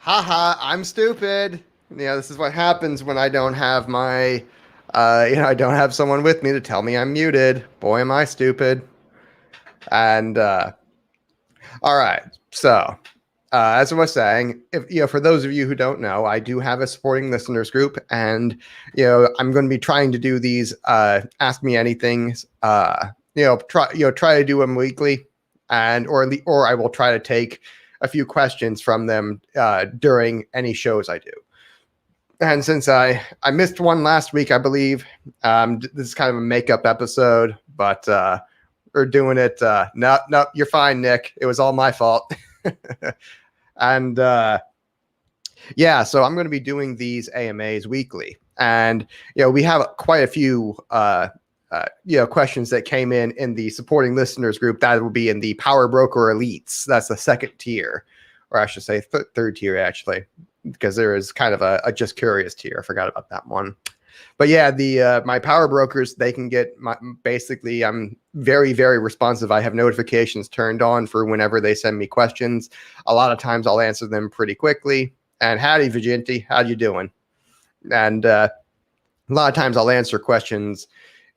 haha, I'm stupid. This is what happens when I don't have I don't have someone with me to tell me I'm muted. Boy, am I stupid. And all right, so as I was saying, if for those of you who don't know, I do have a supporting listeners group, and I'm going to be trying to do these Ask Me Anythings. Try to do them weekly, and or I will try to take a few questions from them during any shows I do. And since I missed one last week, I believe this is kind of a makeup episode, but we're doing it. No, you're fine, Nick. It was all my fault. And yeah, so I'm going to be doing these AMAs weekly, and we have quite a few questions that came in the supporting listeners group that will be in the Power Broker Elites. That's the second tier, or I should say third tier actually, because there is kind of a just curious tier. I forgot about that one. But yeah, the my power brokers, they can get basically, I'm very, very responsive. I have notifications turned on for whenever they send me questions. A lot of times I'll answer them pretty quickly. And howdy, Vigenti, how you doing? And a lot of times I'll answer questions,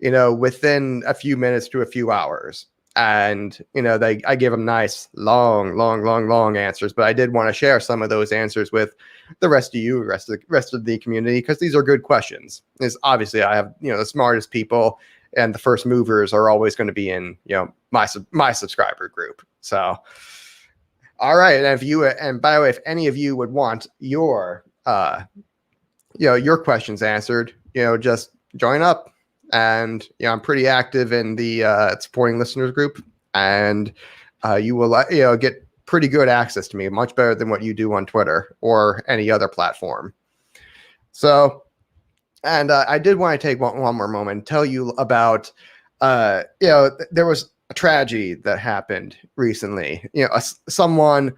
within a few minutes to a few hours. And I give them nice long answers, but I did want to share some of those answers with the rest of you, rest of the community, because these are good questions. Is obviously I have the smartest people, and the first movers are always going to be in my subscriber group. So all right, and by the way, if any of you would want your your questions answered, just join up. And I'm pretty active in the supporting listeners group, and you will get pretty good access to me, much better than what you do on Twitter or any other platform. So, and I did want to take one more moment and tell you about there was a tragedy that happened recently. Someone,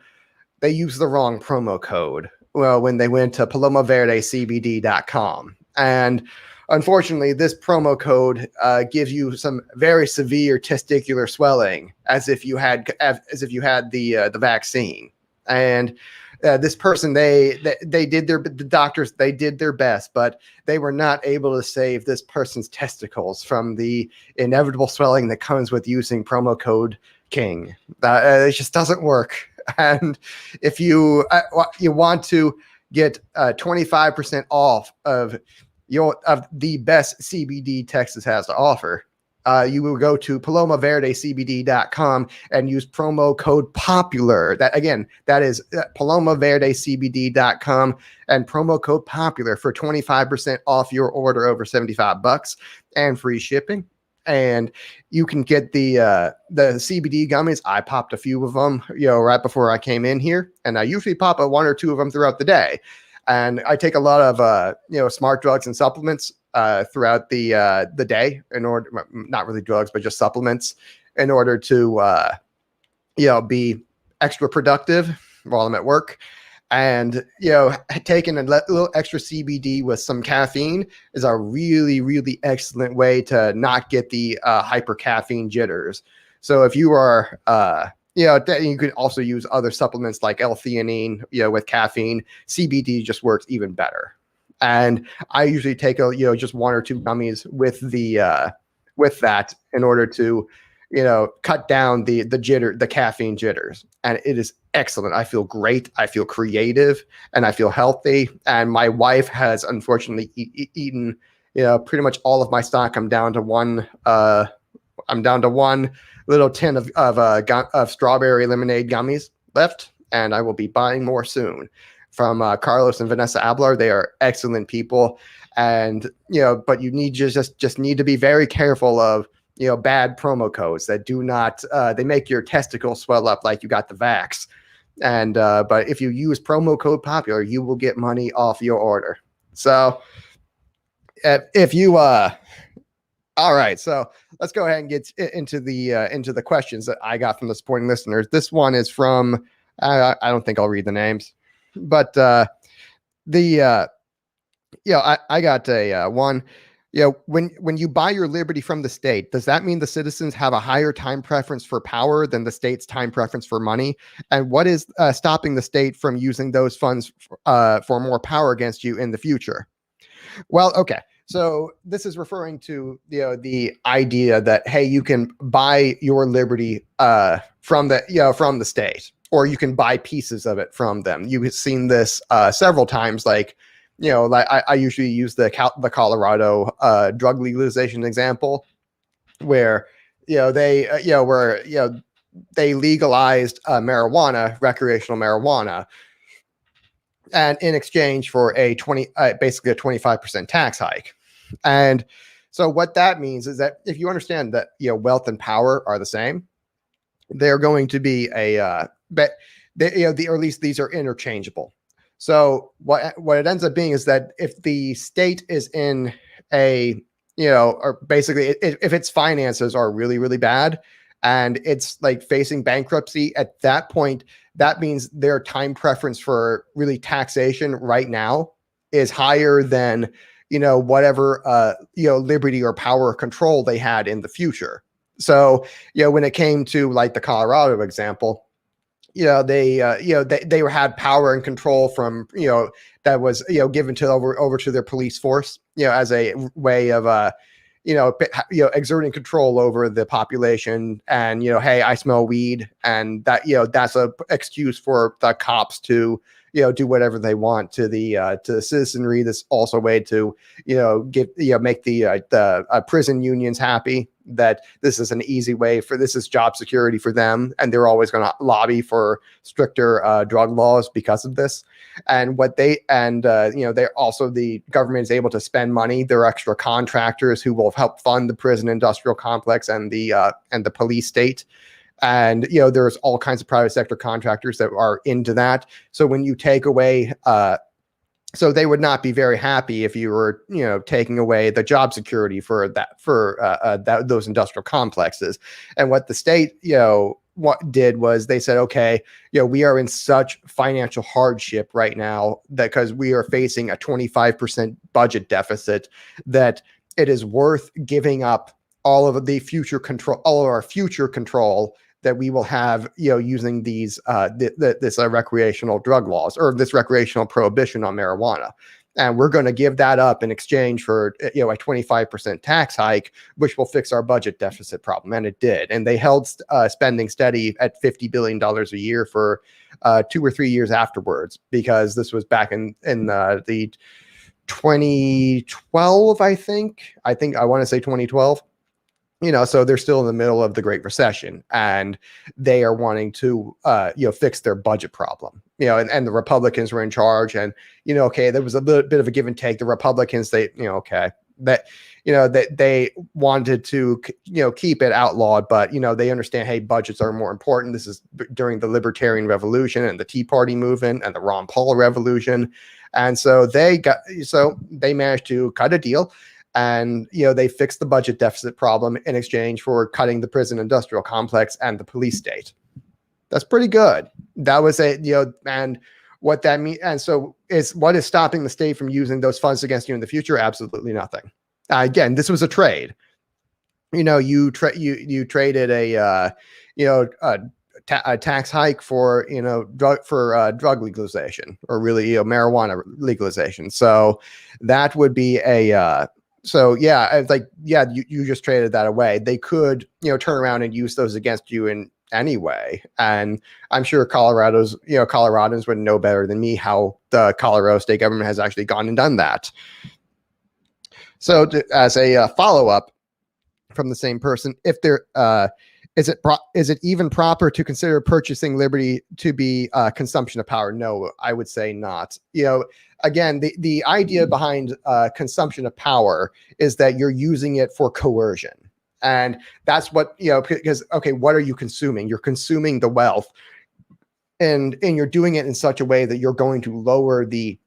they used the wrong promo code when they went to palomaverdecbd.com, and unfortunately, this promo code gives you some very severe testicular swelling, as if you had the vaccine. And this person, the doctors did their best, but they were not able to save this person's testicles from the inevitable swelling that comes with using promo code King. It just doesn't work. And if you want to get 25% off of the best CBD Texas has to offer, you will go to palomaverdecbd.com and use promo code popular. That is palomaverdecbd.com and promo code popular for 25% off your order over $75 and free shipping. And you can get the CBD gummies. I popped a few of them, right before I came in here, and I usually pop one or two of them throughout the day. And I take a lot of smart drugs and supplements throughout the day, in order, not really drugs, but just supplements, in order to be extra productive while I'm at work. And taking a little extra CBD with some caffeine is a really, really excellent way to not get the hyper caffeine jitters. So if you are you could also use other supplements like L-theanine, with caffeine. CBD just works even better. And I usually take just one or two gummies with that in order to, cut down the caffeine jitters. And it is excellent. I feel great. I feel creative, and I feel healthy. And my wife has unfortunately eaten, pretty much all of my stock. I'm down to one little tin of strawberry lemonade gummies left, and I will be buying more soon from Carlos and Vanessa Ablar. They are excellent people, and but you need just need to be very careful of bad promo codes that do not they make your testicles swell up like you got the vax. And but if you use promo code popular, you will get money off your order. So if you all right, so let's go ahead and get into the questions that I got from the supporting listeners. This one is from I don't think I'll read the names, but I got a one. when you buy your liberty from the state, does that mean the citizens have a higher time preference for power than the state's time preference for money? And what is stopping the state from using those funds for more power against you in the future? Well, okay. So this is referring to the idea that, hey, you can buy your liberty from the state, or you can buy pieces of it from them. You've seen this several times, like I usually use the Colorado drug legalization example, where they legalized recreational marijuana, and in exchange for basically a 25% tax hike. And so what that means is that if you understand that wealth and power are the same, they're going to be or at least these are interchangeable. So what it ends up being is that if the state is in or basically if its finances are really, really bad and it's like facing bankruptcy, at that point, that means their time preference for really taxation right now is higher than whatever liberty or power or control they had in the future. So when it came to like the Colorado example, they had power and control from that was given to over to their police force as a way of exerting control over the population. And hey, I smell weed, and that that's a excuse for the cops to do whatever they want to the citizenry. This also a way to make the prison unions happy, that this is an easy way this is job security for them, and they're always going to lobby for stricter drug laws because of this. And they're also, the government is able to spend money. There are extra contractors who will help fund the prison industrial complex and the police state. And there's all kinds of private sector contractors that are into that. So when you take away so they would not be very happy if you were, taking away the job security for those industrial complexes. And what the state, what did was they said, okay, we are in such financial hardship right now that because we are facing a 25% budget deficit, that it is worth giving up all of our future control that we will have, using these this recreational drug laws, or this recreational prohibition on marijuana, and we're going to give that up in exchange for a 25% tax hike, which will fix our budget deficit problem. And it did, and they held spending steady at $50 billion a year for 2 or 3 years afterwards, because this was back in the 2012, I want to say 2012. So they're still in the middle of the Great Recession, and they are wanting to, fix their budget problem, and the Republicans were in charge, and, okay, there was a little bit of a give and take. The Republicans, they wanted to, keep it outlawed, but, they understand, hey, budgets are more important. This is during the Libertarian Revolution and the Tea Party movement and the Ron Paul Revolution. And so they managed to cut a deal. And, they fixed the budget deficit problem in exchange for cutting the prison industrial complex and the police state. That's pretty good. That was and what that means. And so what is stopping the state from using those funds against you in the future? Absolutely nothing. Again, this was a trade. You traded a tax hike for drug legalization, or really marijuana legalization. So that would be you just traded that away. They could turn around and use those against you in any way. And I'm sure Coloradans would know better than me how the Colorado state government has actually gone and done that. So as a follow-up from the same person, if there is it even proper to consider purchasing liberty to be consumption of power? No, I would say not. Again, the idea behind consumption of power is that you're using it for coercion. And that's what, because, okay, what are you consuming? You're consuming the wealth, and you're doing it in such a way that you're going to lower the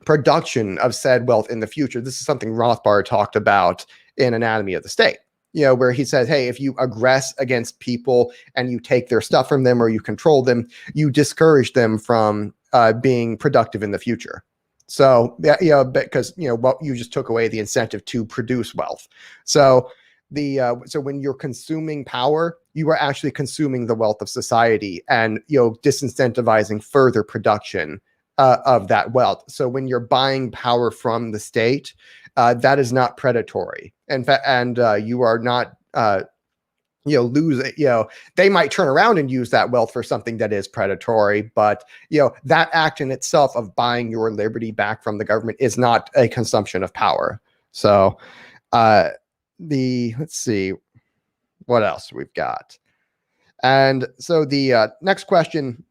production of said wealth in the future. This is something Rothbard talked about in Anatomy of the State, where he says, hey, if you aggress against people and you take their stuff from them or you control them, you discourage them from being productive in the future. So because what you just took away the incentive to produce wealth. So so when you're consuming power, you are actually consuming the wealth of society, and disincentivizing further production of that wealth. So when you're buying power from the state, that is not predatory. In fact, and you are not. Lose it. They might turn around and use that wealth for something that is predatory, but that act in itself of buying your liberty back from the government is not a consumption of power. So let's see what else we've got. And so the next question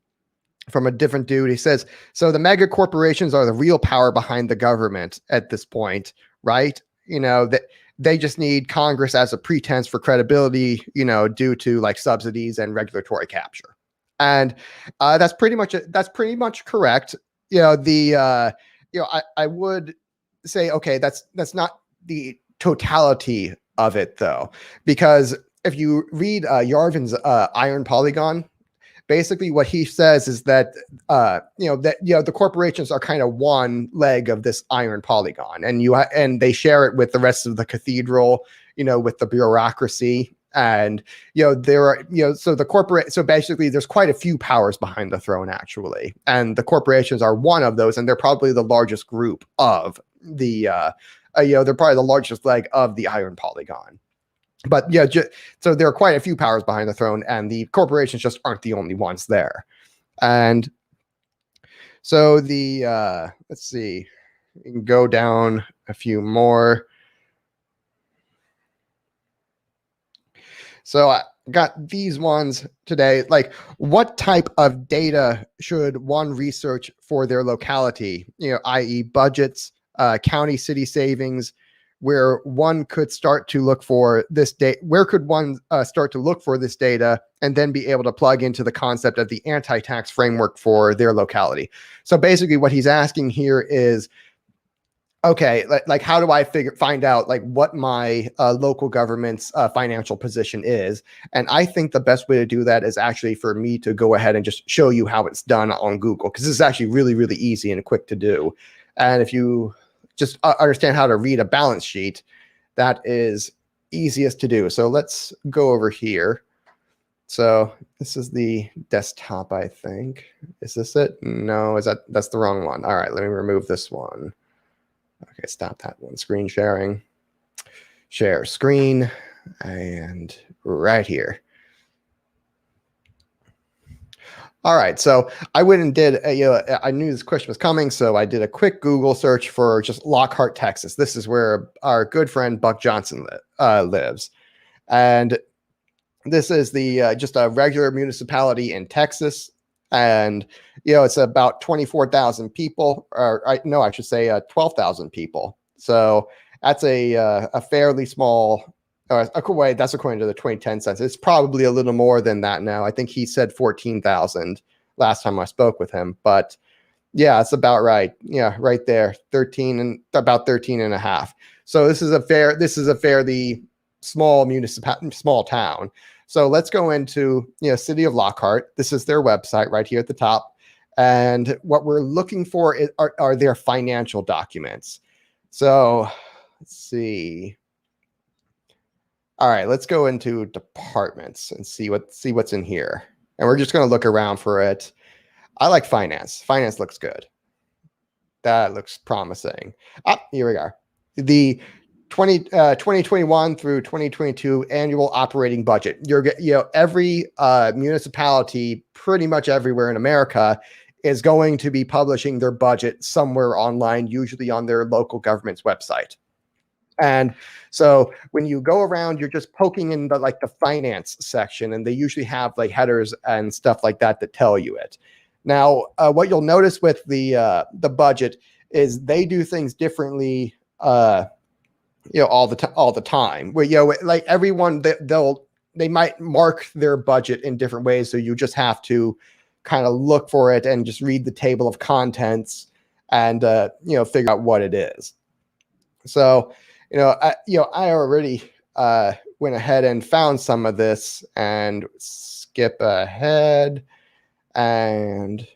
from a different dude, he says, so the mega corporations are the real power behind the government at this point, right? That they just need Congress as a pretense for credibility, due to like subsidies and regulatory capture. And that's pretty much correct. I would say, okay, that's not the totality of it though, because if you read Yarvin's Iron Polygon, basically what he says is that the corporations are kind of one leg of this iron polygon, and they share it with the rest of the cathedral, with the bureaucracy, and there are so basically there's quite a few powers behind the throne actually, and the corporations are one of those, and they're probably the largest group of the they're probably the largest leg of the iron polygon. But so there are quite a few powers behind the throne, and the corporations just aren't the only ones there. And so let's see, we can go down a few more. So I got these ones today. Like, what type of data should one research for their locality? I.e., budgets, county, city savings, where one could start to look for this data. Where could one start to look for this data and then be able to plug into the concept of the anti-tax framework for their locality? So basically what he's asking here is, okay, like how do I find out like what my local government's financial position is? And I think the best way to do that is actually for me to go ahead and just show you how it's done on Google, because this is actually really, really easy and quick to do. And if you just understand how to read a balance sheet, that is easiest to do. So let's go over here. So this is the desktop, I think. Is this it? No, that's the wrong one. All right, let me remove this one. Okay, stop that one. Screen sharing. Share screen. And right here. All right, so I went and did, I knew this question was coming, so I did a quick Google search for just Lockhart, Texas. This is where our good friend Buck Johnson lives. And this is just a regular municipality in Texas. And, it's about 24,000 people, or I should say 12,000 people. So that's a fairly small. Wait, that's according to the 2010 census. It's probably a little more than that now. I think he said 14,000 last time I spoke with him, but yeah, it's about right. Yeah, right there, 13 and about 13 and a half. So this is a fairly small small town. So let's go into City of Lockhart. This is their website right here at the top, and what we're looking for are their financial documents. So let's see. All right, let's go into departments and see what's in here. And we're just going to look around for it. I like finance. Finance looks good. That looks promising. Here we are. The 2021 through 2022 annual operating budget. Every municipality pretty much everywhere in America is going to be publishing their budget somewhere online, usually on their local government's website. And so when you go around, you're just poking in the finance section, and they usually have like headers and stuff like that tell you it. Now, what you'll notice with the budget is they do things differently, all the time. Where like everyone, they might mark their budget in different ways, so you just have to kind of look for it and just read the table of contents and figure out what it is. So. I already went ahead and found some of this, and skip ahead. And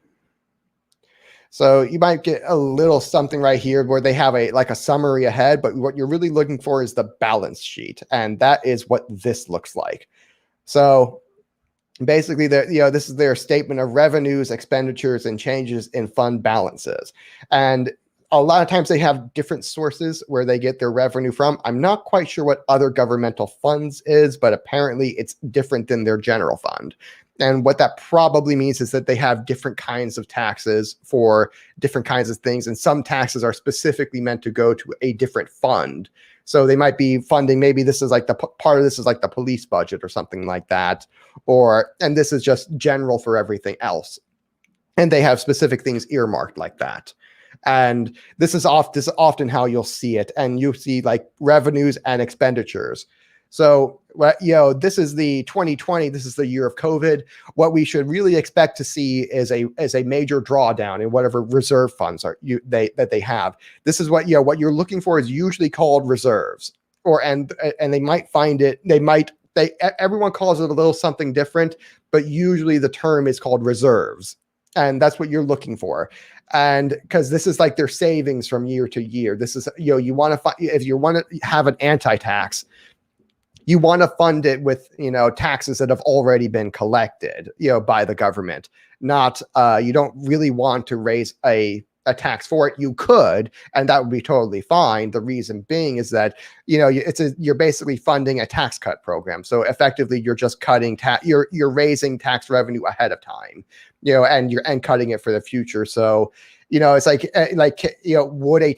So you might get a little something right here where they have a summary ahead, but what you're really looking for is the balance sheet. And that is what this looks like. So basically, this is their statement of revenues, expenditures, and changes in fund balances. And a lot of times they have different sources where they get their revenue from. I'm not quite sure what other governmental funds is, but apparently it's different than their general fund. And what that probably means is that they have different kinds of taxes for different kinds of things. And some taxes are specifically meant to go to a different fund. So they might be funding, maybe this is like part of this is like the police budget or something like that. And this is just general for everything else. And they have specific things earmarked like that. And this is often how you'll see it. And you see like revenues and expenditures. So, this is the 2020. This is the year of COVID. What we should really expect to see is a major drawdown in whatever reserve funds that they have. This is what you're looking for is usually called reserves, and they might find it. Everyone calls it a little something different, but usually the term is called reserves, and that's what you're looking for. And because this is like their savings from year to year. This is you want to if you want to have an anti-tax. You want to fund it with, taxes that have already been collected, by the government. Not, you don't really want to raise a tax for it. You could, and that would be totally fine. The reason being is that, you're basically funding a tax cut program. So effectively, you're just cutting you're raising tax revenue ahead of time, and cutting it for the future. So, it's would a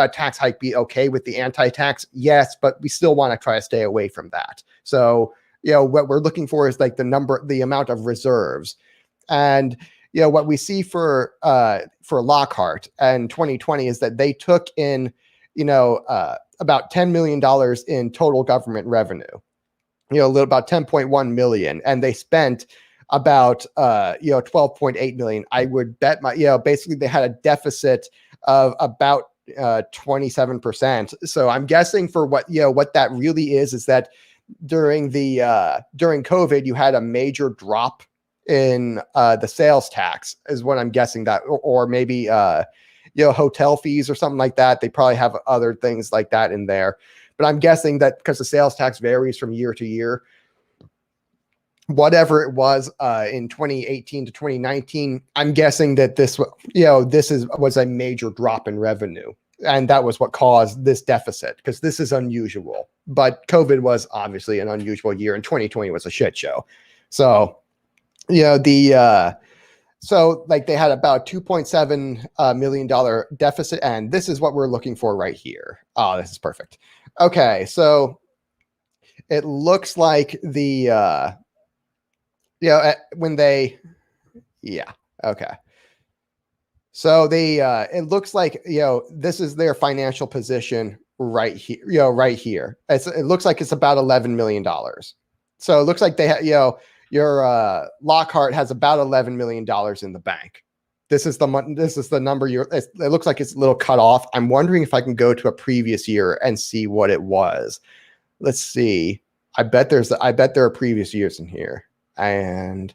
tax hike be okay with the anti-tax? Yes, but we still want to try to stay away from that. So, what we're looking for is like the amount of reserves. And, what we see for Lockhart and 2020 is that they took in, about $10 million in total government revenue, about 10.1 million, and they spent about 12.8 million. I would bet basically they had a deficit of about 27%. So I'm guessing for what that really is that during COVID you had a major drop in the sales tax is what I'm guessing that, or maybe hotel fees or something like that. They probably have other things like that in there, but I'm guessing that because the sales tax varies from year to year, whatever it was in 2018 to 2019, I'm guessing that this was a major drop in revenue. And that was what caused this deficit, because this is unusual. But COVID was obviously an unusual year, and 2020 was a shit show. So, so like they had about $2.7 million deficit, and this is what we're looking for right here. Oh, this is perfect. Okay, so it looks like the okay. So it looks like, this is their financial position right here, right here. It looks like it's about $11 million. So it looks like they your Lockhart has about $11 million in the bank. This is the number it looks like it's a little cut off. I'm wondering if I can go to a previous year and see what it was. Let's see. I bet there are previous years in here. And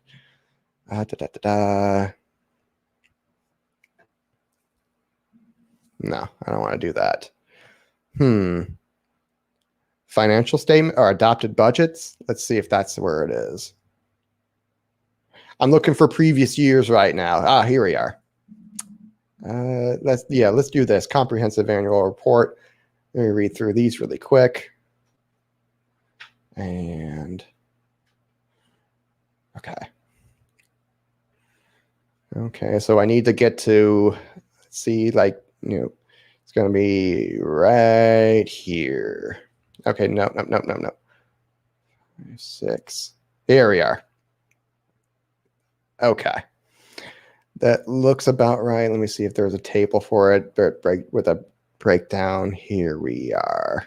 no, I don't want to do that. Financial statement or adopted budgets. Let's see if that's where it is. I'm looking for previous years right now. Here we are. Let's do this. Comprehensive annual report. Let me read through these really quick. And okay, so I need to get to, let's see, it's going to be right here. Okay, no. 6. Here we are. Okay. That looks about right. Let me see if there's a table for it with a breakdown. Here we are.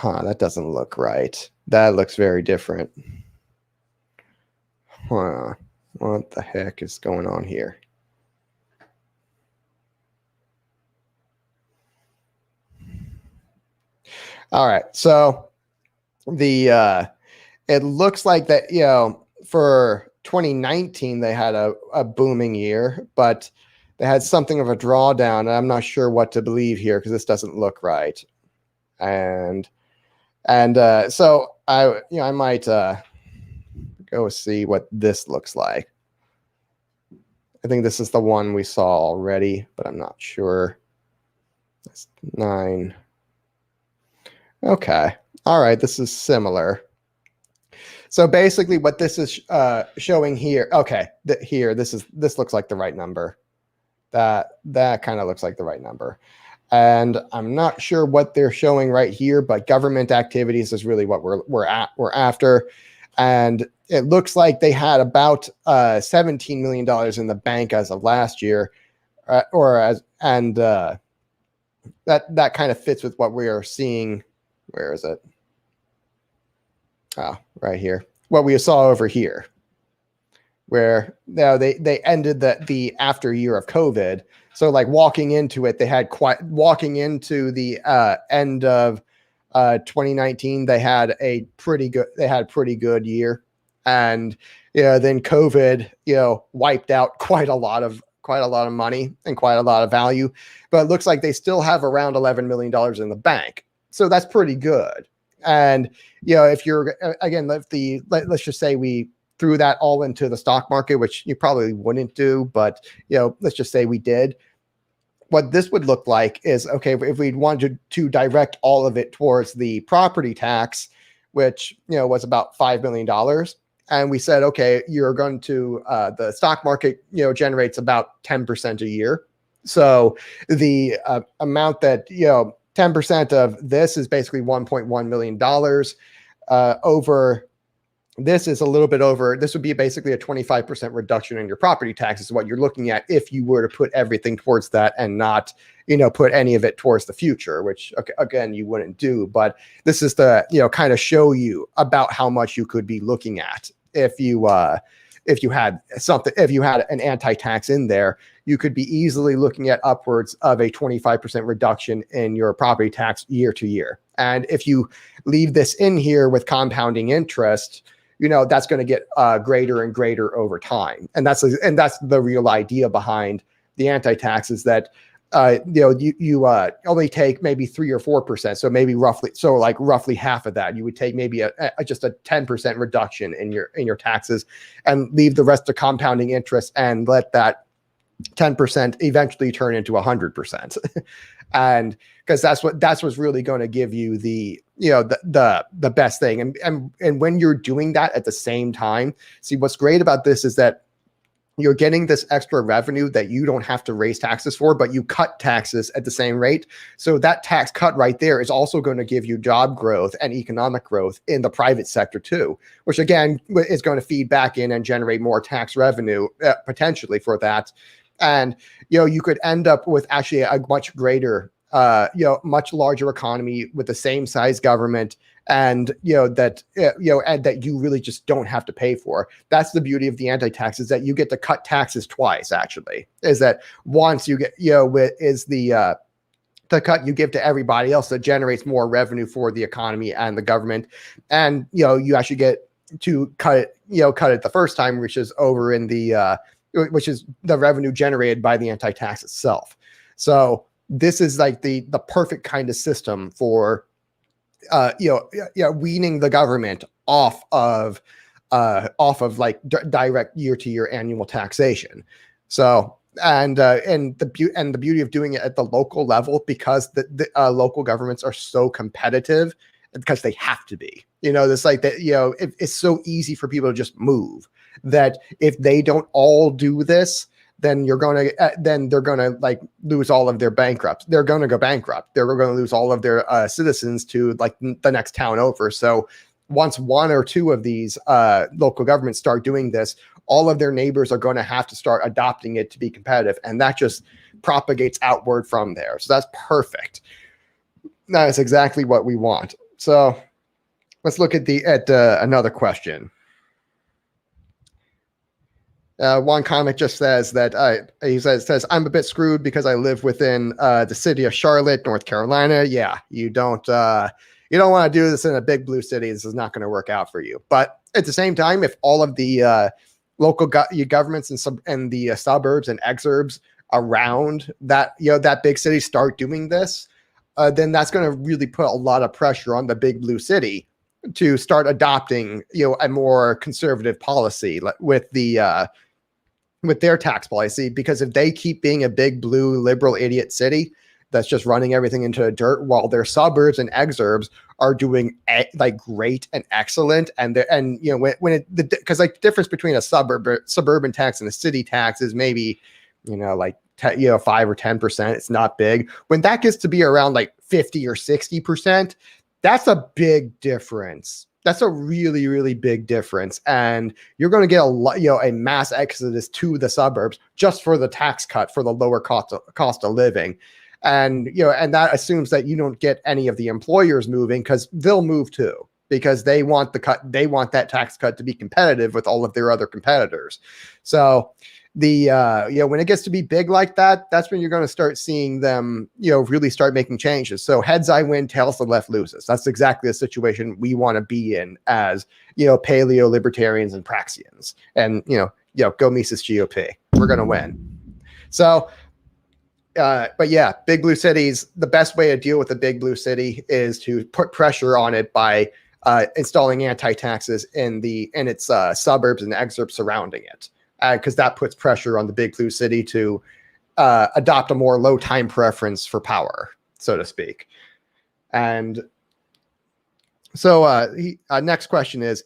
That doesn't look right. That looks very different. What the heck is going on here? All right. So it looks like that, for 2019 they had a booming year, but they had something of a drawdown. And I'm not sure what to believe here because this doesn't look right. And so I might go see what this looks like. I think this is the one we saw already, but I'm not sure. That's 9. Okay. All right. This is similar. So basically what this is showing here. Okay. This looks like the right number. That kind of looks like the right number. And I'm not sure what they're showing right here, but government activities is really what we're after. And it looks like they had about $17 million in the bank as of last year, that kind of fits with what we are seeing. Where is it? Oh, right here. What we saw over here, where they ended the after year of COVID. So like walking into it, walking into the end of 2019, they had a pretty good year, and then COVID wiped out quite a lot of money and quite a lot of value, but it looks like they still have around $11 million in the bank, so that's pretty good. And if you're let's just say we threw that all into the stock market, which you probably wouldn't do, but let's just say we did. What this would look like is, okay, if we wanted to direct all of it towards the property tax, which was about $5 million, and we said, okay, you're going to the stock market generates about 10% a year, so the amount that 10% of this is basically $1.1 million over. This is a little bit over. This would be basically a 25% reduction in your property taxes, what you're looking at if you were to put everything towards that and not, put any of it towards the future, which again, you wouldn't do. But this is to, kind of show you about how much you could be looking at if you had an anti-tax in there. You could be easily looking at upwards of a 25% reduction in your property tax year to year. And if you leave this in here with compounding interest, that's going to get greater and greater over time. And that's the real idea behind the anti-tax, is that you only take maybe 3 or 4%. So maybe roughly half of that. You would take maybe just a 10% reduction in your taxes and leave the rest to compounding interest and let that 10% eventually turn into 100%. And because that's what's really going to give you the best thing. And when you're doing that at the same time, see, what's great about this is that you're getting this extra revenue that you don't have to raise taxes for, but you cut taxes at the same rate. So that tax cut right there is also going to give you job growth and economic growth in the private sector too, which again is going to feed back in and generate more tax revenue potentially for that. And you could end up with actually a much greater, much larger economy with the same size government, and that you really just don't have to pay for. That's the beauty of the anti-tax, is that you get to cut taxes twice. Actually, is that once you get is the cut you give to everybody else that generates more revenue for the economy and the government, and you actually get to cut it the first time, which is over in the which is the revenue generated by the anti-tax itself. So this is like the perfect kind of system for weaning the government off of like direct year-to-year annual taxation. So and the beauty of doing it at the local level, because the local governments are so competitive, because they have to be. It's like that. It's so easy for people to just move, that if they don't all do this, then they're gonna like lose all of their bankrupts. They're gonna go bankrupt. They're gonna lose all of their citizens to like the next town over. So once 1 or 2 of these local governments start doing this, all of their neighbors are going to have to start adopting it to be competitive, and that just propagates outward from there. So that's perfect. That is exactly what we want. So let's look at another question. One comic just says that he says I'm a bit screwed because I live within the city of Charlotte, North Carolina. Yeah, you don't want to do this in a big blue city. This is not going to work out for you. But at the same time, if all of the local governments and the suburbs and exurbs around that, that big city start doing this, then that's going to really put a lot of pressure on the big blue city to start adopting, a more conservative policy with with their tax policy. Because if they keep being a big blue liberal idiot city that's just running everything into the dirt, while their suburbs and exurbs are doing like great and excellent, and because like the difference between a suburban tax and a city tax is maybe like 5 or 10%. It's not big. When that gets to be around like 50 or 60%, that's a big difference. That's a really, really big difference. And you're going to get a mass exodus to the suburbs just for the tax cut for the lower cost of living. And, and that assumes that you don't get any of the employers moving, because they'll move too, because they want that tax cut to be competitive with all of their other competitors. So when it gets to be big like that, that's when you're going to start seeing them, really start making changes. So heads I win, tails the left loses. That's exactly the situation we want to be in as, paleo libertarians and Praxians. And, go Mises GOP. We're going to win. So, but yeah, big blue cities, the best way to deal with a big blue city is to put pressure on it by installing anti-taxes in its suburbs and exurbs surrounding it. Because that puts pressure on the big blue city to adopt a more low time preference for power, so to speak. And so next question is,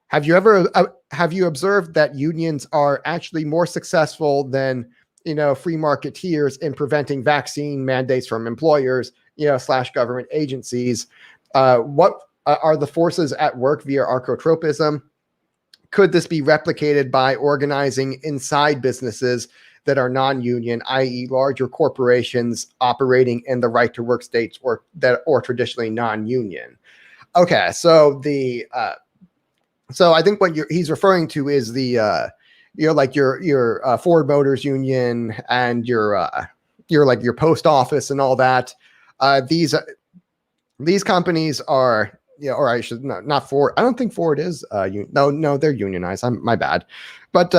have you observed that unions are actually more successful than free marketeers in preventing vaccine mandates from employers / government agencies? What are the forces at work via archotropism? Could this be replicated by organizing inside businesses that are non-union, i.e. larger corporations operating in the right to work states or traditionally non-union? Okay, so so I think what he's referring to is the like your Ford Motors union and your like your post office and all that. These companies are, or I should not Ford. I don't think Ford is no, they're unionized. My bad. But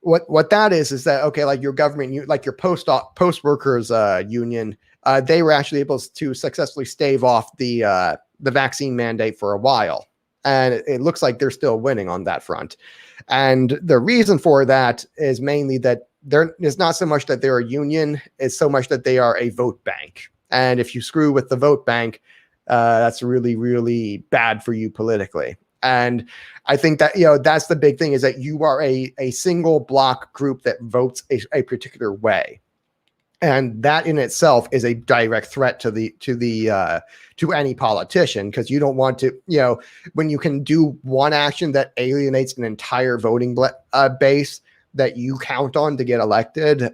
what that is that, okay, like your government, like your post workers union, they were actually able to successfully stave off the vaccine mandate for a while, and it looks like they're still winning on that front. And the reason for that is mainly that there is not so much that they're a union, it's so much that they are a vote bank. And if you screw with the vote bank, that's really, really bad for you politically. And I think that, that's the big thing, is that you are a single block group that votes a particular way. And that in itself is a direct threat to any politician, because you don't want to, when you can do one action that alienates an entire voting base that you count on to get elected,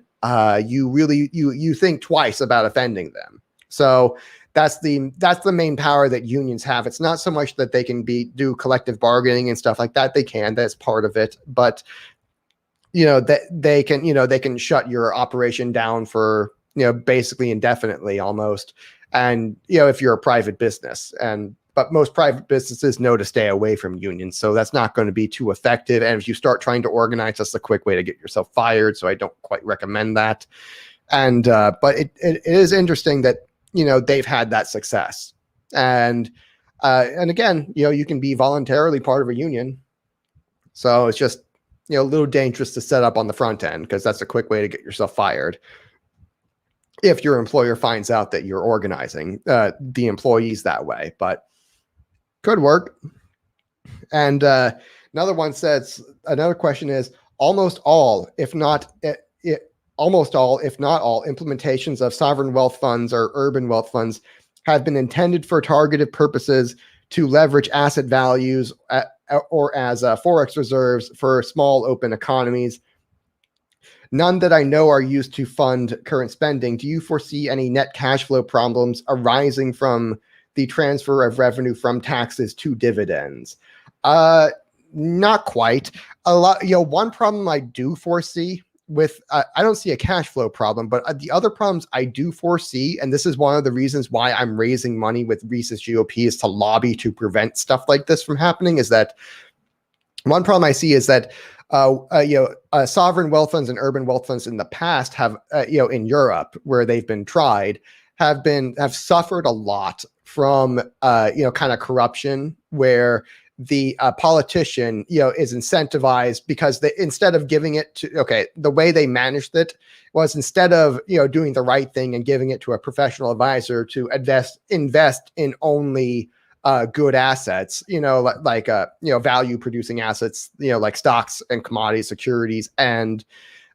you think twice about offending them. So that's the main power that unions have. It's not so much that they can do collective bargaining and stuff like that. They can, that's part of it, but that they can shut your operation down for, basically indefinitely almost. And, if you're a private business, but most private businesses know to stay away from unions. So that's not going to be too effective. And if you start trying to organize, that's a quick way to get yourself fired. So I don't quite recommend that. And, but it is interesting that, they've had that success. And again, you can be voluntarily part of a union. So it's just, a little dangerous to set up on the front end, because that's a quick way to get yourself fired if your employer finds out that you're organizing the employees that way. But could work. And another question is, almost all, if not all, implementations of sovereign wealth funds or urban wealth funds have been intended for targeted purposes to leverage asset values or as forex reserves for small open economies. None that I know are used to fund current spending. Do you foresee any net cash flow problems arising from the transfer of revenue from taxes to dividends? Not quite. One problem I do foresee with, I don't see a cash flow problem, but the other problems I do foresee, and this is one of the reasons why I'm raising money with Mises GOP, is to lobby to prevent stuff like this from happening, is that One problem I see is that sovereign wealth funds and urban wealth funds in the past have, in Europe where they've been tried, have suffered a lot from, kind of corruption where the politician, is incentivized because instead of giving it to, the way they managed it was instead of, doing the right thing and giving it to a professional advisor to invest in only good assets, like value producing assets, like stocks and commodities, securities, and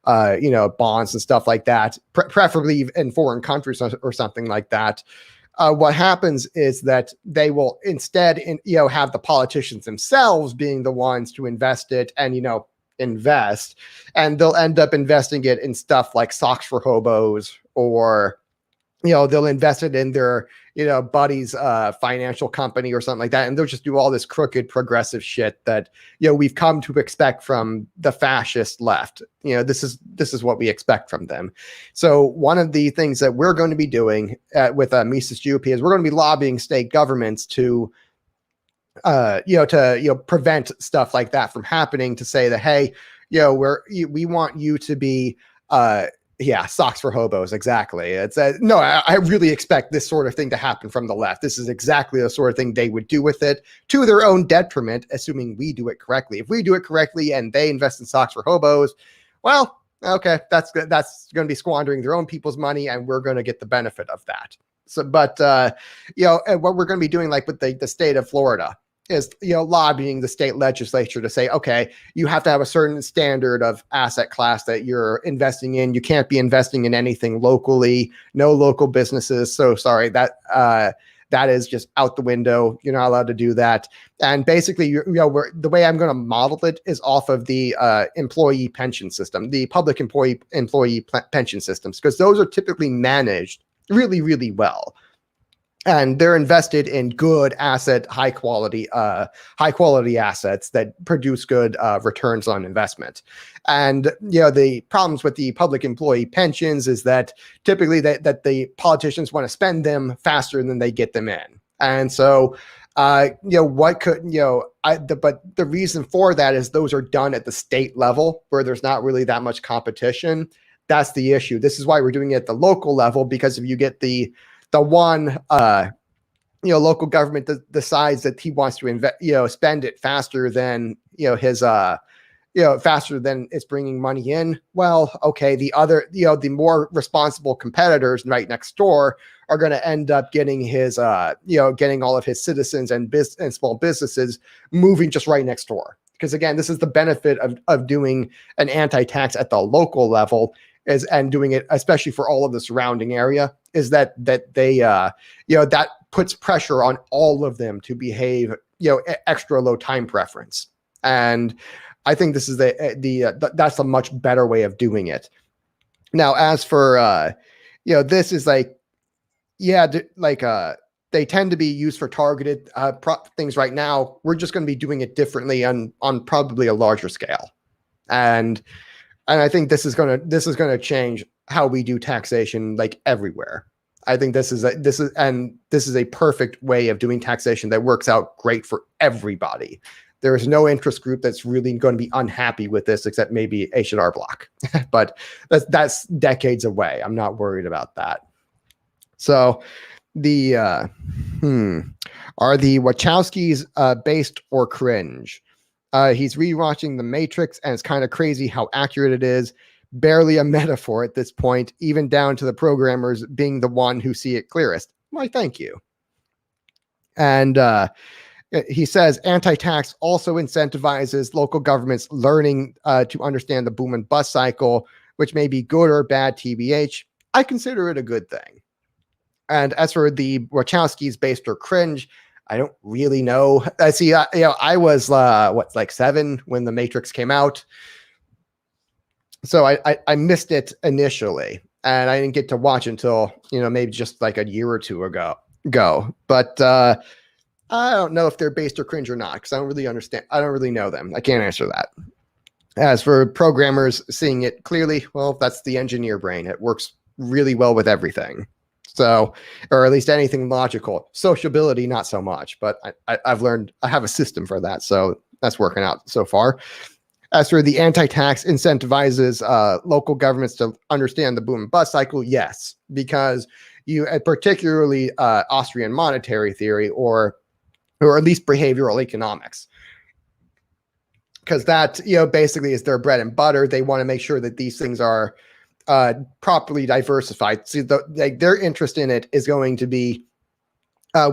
bonds and stuff like that, preferably in foreign countries or something like that. What happens is that they will instead, have the politicians themselves being the ones to invest it and, invest, and they'll end up investing it in stuff like socks for hobos, or they'll invest it in their, buddy's financial company or something like that. And they'll just do all this crooked progressive shit that, we've come to expect from the fascist left. This is what we expect from them. So one of the things that we're going to be doing with Mises GOP is we're going to be lobbying state governments to prevent stuff like that from happening, to say that, hey, we want you to be, socks for hobos. Exactly. It's no, I really expect this sort of thing to happen from the left. This is exactly the sort of thing they would do with it, to their own detriment, assuming we do it correctly. If we do it correctly and they invest in socks for hobos, well, okay, that's going to be squandering their own people's money, and we're going to get the benefit of that. So, but what we're going to be doing, like with the state of Florida, is lobbying the state legislature to say, okay, you have to have a certain standard of asset class that you're investing in. You can't be investing in anything locally, no local businesses. So sorry, that is just out the window. You're not allowed to do that. And basically, the way I'm going to model it is off of the employee pension system, the public employee pension systems, because those are typically managed really, really well. And they're invested in good asset, high quality assets that produce good returns on investment. And the problems with the public employee pensions is that typically that the politicians want to spend them faster than they get them in. And so, but the reason for that is those are done at the state level where there's not really that much competition. That's the issue. This is why we're doing it at the local level, because if you get the one local government decides that he wants to spend it faster than his faster than it's bringing money in, well, okay, the other the more responsible competitors right next door are going to end up getting his getting all of his citizens and small businesses moving just right next door. Because again, this is the benefit of doing an anti-tax at the local level, and doing it especially for all of the surrounding area, is that they that puts pressure on all of them to behave extra low time preference. And I think this is that's a much better way of doing it. Now, as for this is like, they tend to be used for targeted things right now. We're just going to be doing it differently on probably a larger scale. And I think this is going to change how we do taxation, like everywhere. I think this is a perfect way of doing taxation that works out great for everybody. There is no interest group that's really going to be unhappy with this, except maybe H&R Block. But that's decades away. I'm not worried about that. So the are the Wachowskis based or cringe? He's rewatching The Matrix, and it's kind of crazy how accurate it is. Barely a metaphor at this point, even down to the programmers being the one who see it clearest. Why, thank you. And he says anti-tax also incentivizes local governments learning to understand the boom and bust cycle, which may be good or bad, TBH. I consider it a good thing. And as for the Wachowskis based or cringe, I don't really know. I see. I was 7 when The Matrix came out, so I missed it initially, and I didn't get to watch until maybe just like a year or two ago. But I don't know if they're based or cringe or not, because I don't really understand. I don't really know them. I can't answer that. As for programmers seeing it clearly, well, that's the engineer brain. It works really well with everything. So, or at least anything logical. Sociability, not so much, but I've learned, I have a system for that. So that's working out so far. As for the anti-tax incentivizes local governments to understand the boom and bust cycle, yes, because you, particularly Austrian monetary theory, or at least behavioral economics, because that, basically is their bread and butter. They want to make sure that these things are properly diversified. See, their interest in it is going to be,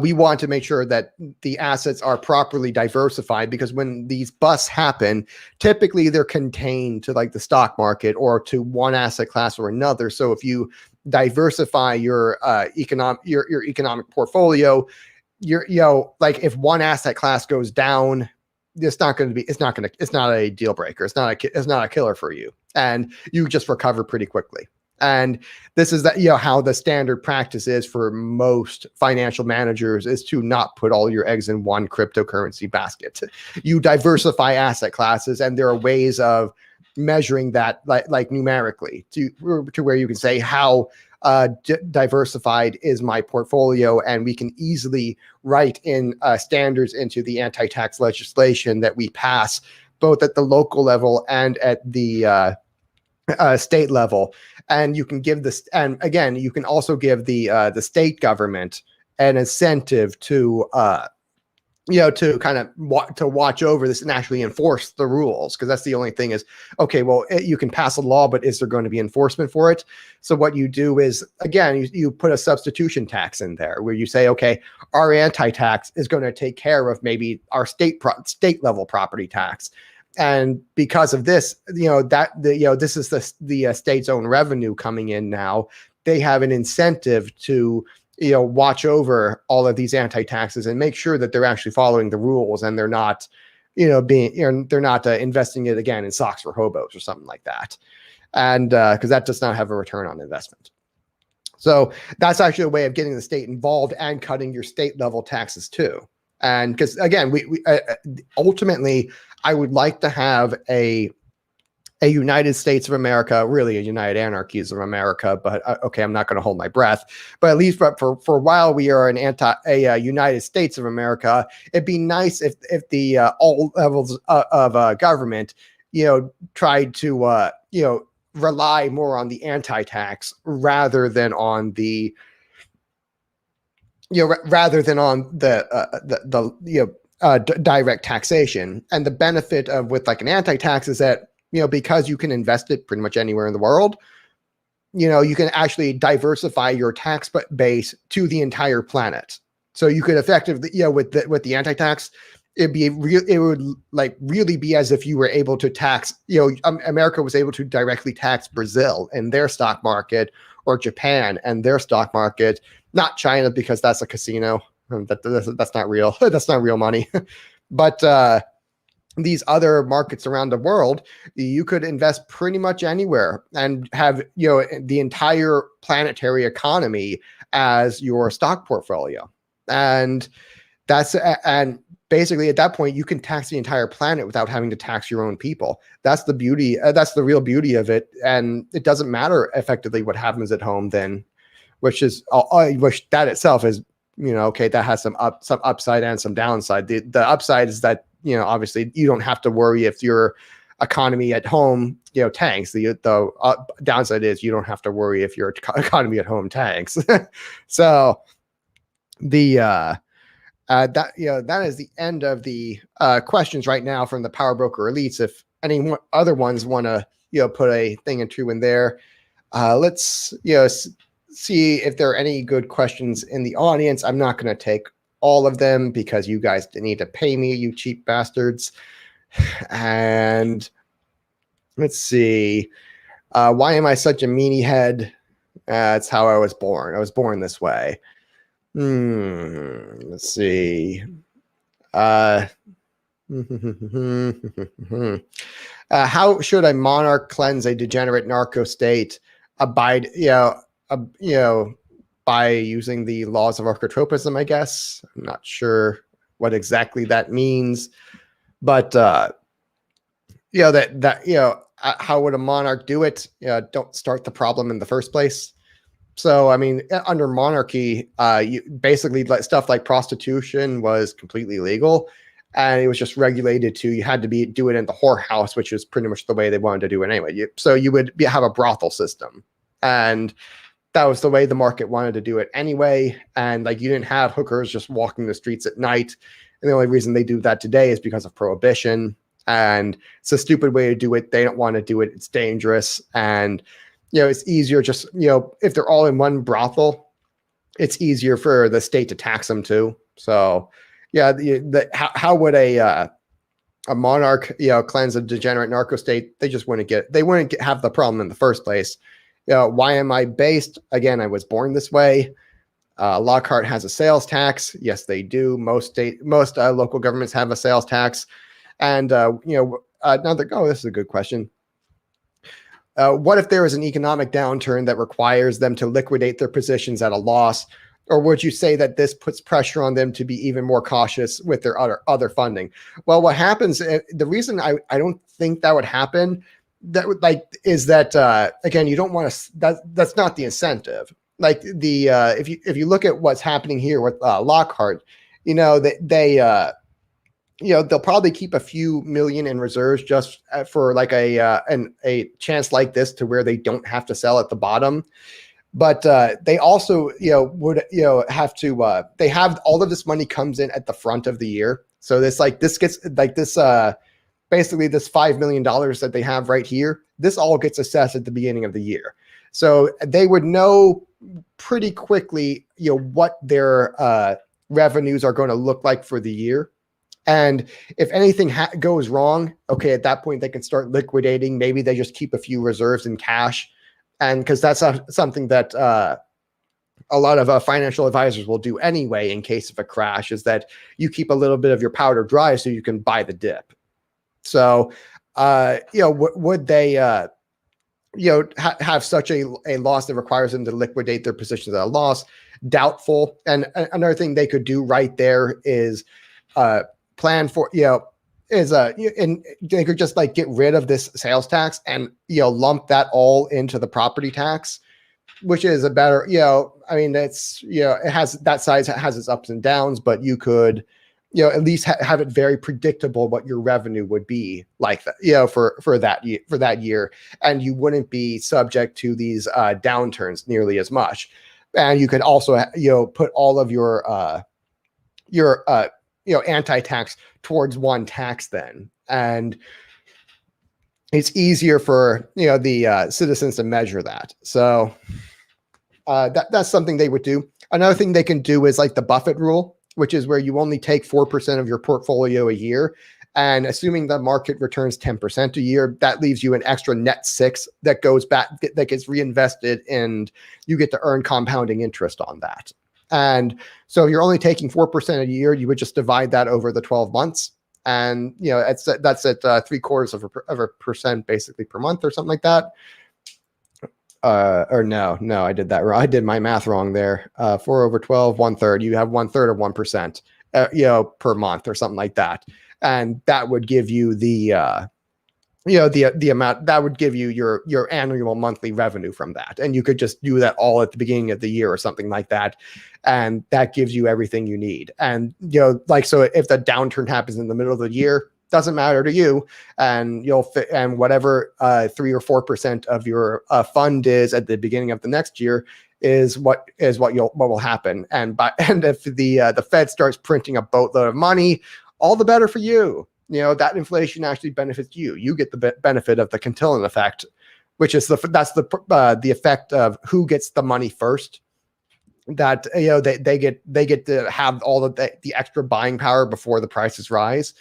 we want to make sure that the assets are properly diversified, because when these busts happen, typically they're contained to like the stock market or to one asset class or another. So if you diversify your economic portfolio, like if one asset class goes down, it's not a deal breaker. It's not a killer for you, and you just recover pretty quickly. And this is how the standard practice is for most financial managers, is to not put all your eggs in one cryptocurrency basket. You diversify asset classes, and there are ways of measuring that, like numerically, to where you can say how diversified is my portfolio, and we can easily write in standards into the anti-tax legislation that we pass, both at the local level and at the state level. And you can give this, and again, you can also give the state government an incentive to to kind of watch over this and actually enforce the rules, because that's the only thing is, okay, well, you can pass a law, but is there going to be enforcement for it? So what you do is, again, you put a substitution tax in there, where you say, okay, our anti-tax is going to take care of maybe our state level property tax. And because of this, this is the state's own revenue coming in now. They have an incentive to watch over all of these anti-taxes and make sure that they're actually following the rules, and they're not, they're not investing it again in socks for hobos or something like that. And because that does not have a return on investment. So that's actually a way of getting the state involved and cutting your state level taxes too. And because again, we ultimately, I would like to have a United States of America, really a United Anarchies of America, but okay, I'm not going to hold my breath. But at least for a while, we are a United States of America. It'd be nice if the all levels of government, tried to rely more on the anti-tax rather than on the direct taxation. And the benefit of with like an anti-tax is that, because you can invest it pretty much anywhere in the world, you can actually diversify your tax base to the entire planet. So you could effectively, with the anti-tax, it would like really be as if you were able to tax, America was able to directly tax Brazil and their stock market, or Japan and their stock market, not China, because that's a casino. That's not real. That's not real money. But these other markets around the world, you could invest pretty much anywhere and have, the entire planetary economy as your stock portfolio. And basically at that point, you can tax the entire planet without having to tax your own people. That's the beauty. That's the real beauty of it. And it doesn't matter effectively what happens at home then, which that itself is, okay, that has some upside and some downside. The upside is that, obviously you don't have to worry if your economy at home, tanks. The downside is you don't have to worry if your economy at home tanks. So that is the end of the questions right now from the Power Broker Elites. If any other ones want to, put a thing or two in there, let's, see if there are any good questions in the audience. I'm not going to take all of them because you guys need to pay me, you cheap bastards. And let's see. Why am I such a meanie head? It's how I was born. I was born this way. Let's see. How should a monarch cleanse a degenerate narco state? Abide, by using the laws of archetropism, I guess. I'm not sure what exactly that means, but how would a monarch do it? Don't start the problem in the first place. So, I mean, under monarchy, basically stuff like prostitution was completely legal. and it was just regulated to you had to do it in the whorehouse, which is pretty much the way they wanted to do it anyway. So you would have a brothel system, and that was the way the market wanted to do it anyway. And like you didn't have hookers just walking the streets at night. And the only reason they do that today is because of prohibition. And it's a stupid way to do it. They don't want to do it. It's dangerous. And, it's easier just, if they're all in one brothel, it's easier for the state to tax them too. So yeah, how would a monarch, cleanse a degenerate narco state? They wouldn't have the problem in the first place. Why am I based? Again, I was born this way. Lockhart has a sales tax. Yes, they do. Most local governments have a sales tax. And, this is a good question. What if there is an economic downturn that requires them to liquidate their positions at a loss? Or would you say that this puts pressure on them to be even more cautious with their other funding? Well, what happens, the reason I don't think that would happen, is that again, you don't want to, that's not the incentive. Like if you look at what's happening here with Lockhart, they'll probably keep a few million in reserves just for like a chance like this to where they don't have to sell at the bottom. But they also, would, have to, they have all of this money comes in at the front of the year. So basically this $5 million that they have right here, this all gets assessed at the beginning of the year. So they would know pretty quickly, what their revenues are going to look like for the year. And if anything goes wrong, okay, at that point they can start liquidating. Maybe they just keep a few reserves in cash. And because that's something that a lot of financial advisors will do anyway in case of a crash, is that you keep a little bit of your powder dry so you can buy the dip. So, would they, have such a loss that requires them to liquidate their positions at a loss? Doubtful. And another thing they could do right there is plan for, and they could just like get rid of this sales tax and, lump that all into the property tax, which is a better, it's, it has that size, has its ups and downs, but you could, at least have it very predictable what your revenue would be like that, for that year. And you wouldn't be subject to these downturns nearly as much. And you could also, put all of your anti-tax towards one tax then. And it's easier for, the citizens to measure that. So that's something they would do. Another thing they can do is like the Buffett rule, which is where you only take 4% of your portfolio a year. And assuming the market returns 10% a year, that leaves you an extra net 6 that goes back, that gets reinvested, and you get to earn compounding interest on that. And so you're only taking 4% a year. You would just divide that over the 12 months. And, that's at 0.75% basically per month or something like that. Or no, I did that wrong. I did my math wrong there. 4 over 12, 1/3. You have 1/3 of 1%, per month or something like that. And that would give you the amount that would give you your annual monthly revenue from that. And you could just do that all at the beginning of the year or something like that. And that gives you everything you need. And, so if the downturn happens in the middle of the year, doesn't matter to you, and you'll fit, and whatever 3 or 4% of your fund is at the beginning of the next year is what will happen. And if the Fed starts printing a boatload of money, all the better for you. That inflation actually benefits you. You get the benefit of the Cantillon effect, which is the effect of who gets the money first. That they get to have all of the extra buying power before the prices rise.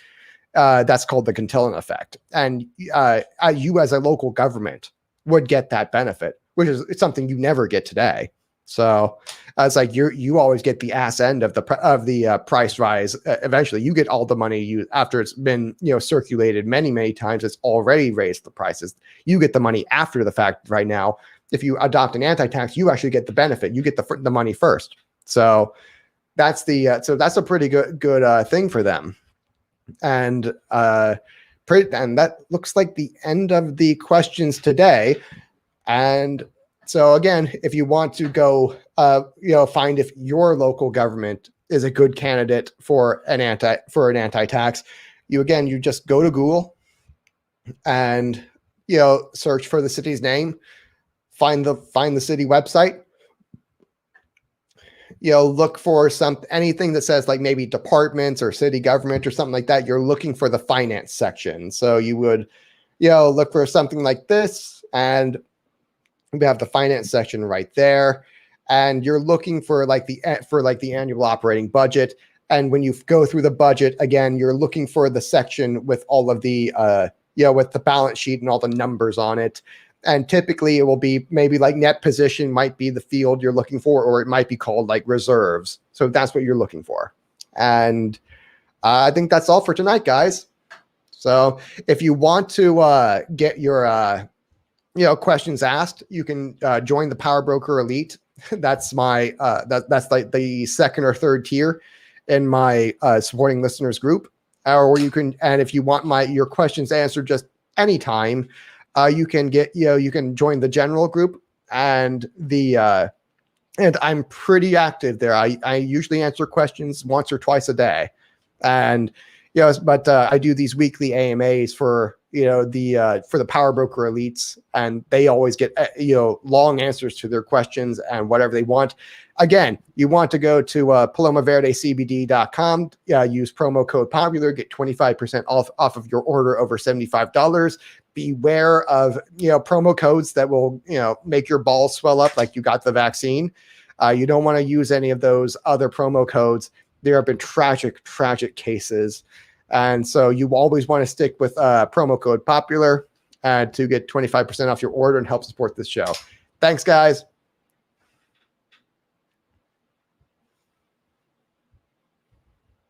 That's called the Cantillon effect. And you as a local government would get that benefit, which is something you never get today. So it's like you always get the ass end of the price rise. Eventually, you get all the money after it's been circulated many times. It's already raised the prices. You get the money after the fact. Right now, if you adopt an anti-tax, you actually get the benefit. You get the money first. So that's a pretty good thing for them. And that looks like the end of the questions today. And so again, if you want to go, find if your local government is a good candidate for an anti-tax. You just go to Google and search for the city's name, find the city website, look for anything that says like maybe departments or city government or something like that. You're looking for the finance section. So you would, look for something like this, and we have the finance section right there. And you're looking for the annual operating budget. And when you go through the budget, again, you're looking for the section with all of the, with the balance sheet and all the numbers on it. And typically it will be maybe like net position might be the field you're looking for, or it might be called like reserves. So that's what you're looking for. And I think that's all for tonight, guys. So if you want to get your questions asked, you can join the Power Broker Elite. That's my that's like the second or third tier in my supporting listeners group. Or you can, and if you want your questions answered just anytime, you can join the general group, and and I'm pretty active there. I usually answer questions once or twice a day, and but I do these weekly AMAs for the Power Broker Elites, and they always get long answers to their questions and whatever they want. Again, you want to go to palomaverdecbd.com, use promo code popular, get 25% off of your order over $75. Beware of promo codes that will make your balls swell up like you got the vaccine. You don't want to use any of those other promo codes. There have been tragic cases. And so you always want to stick with promo code popular to get 25% off your order and help support this show. Thanks, guys.